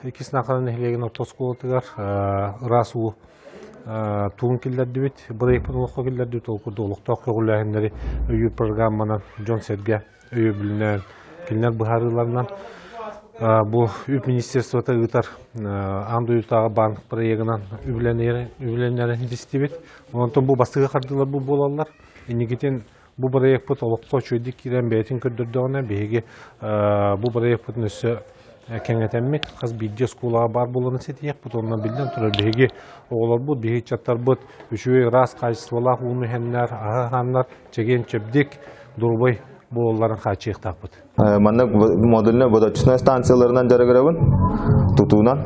ikisi nakaran ehlegen ortoskolatıgar rasu tuğun killerdi bit. Bura yapın olukta killerdi bit. Olkurdu olukta okuyuğulahenleri öyü programmanan John Sedge öyü bilinen kiliner buharılarından bu üp ministerstvata ıtar andu yutağı bank proyegынан übülenlerin hedisti bit. Ondan bu bastığı kardılar bu bolallar. İnigiten bu proyekt olukta çöydük kiren beytin kördürdüğüne beygi bu proyekt nüsü kengetemmek kız bilgi skolağa bar bolanı setiyek bu ondan bilden turar beygi oğlar bu beygi çatlar bu üçüye ras kayısıvalar umuhenler ahanlar çegen çöpdik durbay boğulların kaçıyık takbıt. Manna modülüne bu da çüsne stansiyalarından jaragırabın tutuğunan.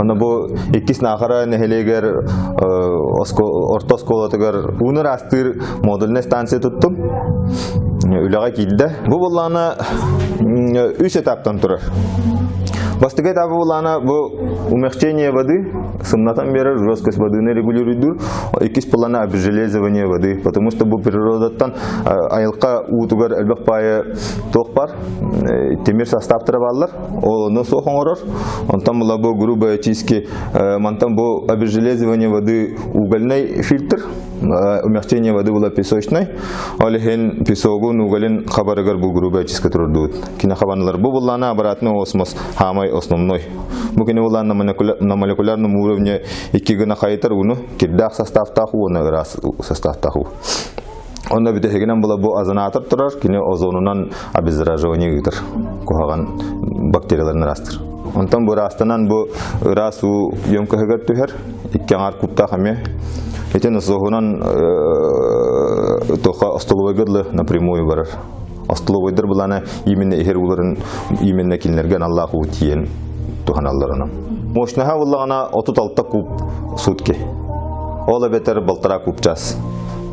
Onda bu ikis nakara neheleger orta skolatıgar unur astır modülüne stansiya tuttum. Ülağa kildi. Bu bollana 3 etaptan turar. Бастыга этапы булана bu умягчение воды, сымнатан бери роскость воды регулирует, икис плана обезжелезывание воды, потому что bu природаттан айылка утугар элбек пайы ток бар, темир составтары баллар, оны сохоңорор, онтан була bu грубая чистка, мантан bu обезжелезывание воды угольный фильтр, умягчение воды була песочный, алихен песогун уголен хабарыгар bu грубая чистка турдут. Кинохабанлар bu булана обратный осмос хамай основной. Мукине улан на молекулярном уровне икигына хайтар уну кирдах составтаху, оны раз составтаху. Онда битегенен була бу озонатор турар, кине озонунан обеззараживание гитар. Кухаган бактерияларын растыр. Онтан бу растанан бу расу емкагар түһер, иккеңар кутта хаме. Этен озонунан тоха остоловыгырлы напрямую барар. Остоловыдыр буланы именно эхер уларын именно кинлерген Аллаху тиен туханалларына. Мощнаха буллагана 36 куб сутки. Ола бетер болтара куб час.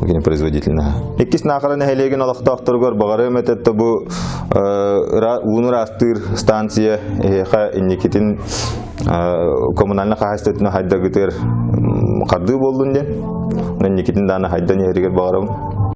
Гене производительно. Икис нахараны хелеген алактактыргар багары мететте бу унур астыр станция ха инникитин коммунальный хастетне хайда гытер карды болдун ден. Инникитин дана хайда неригер багарам.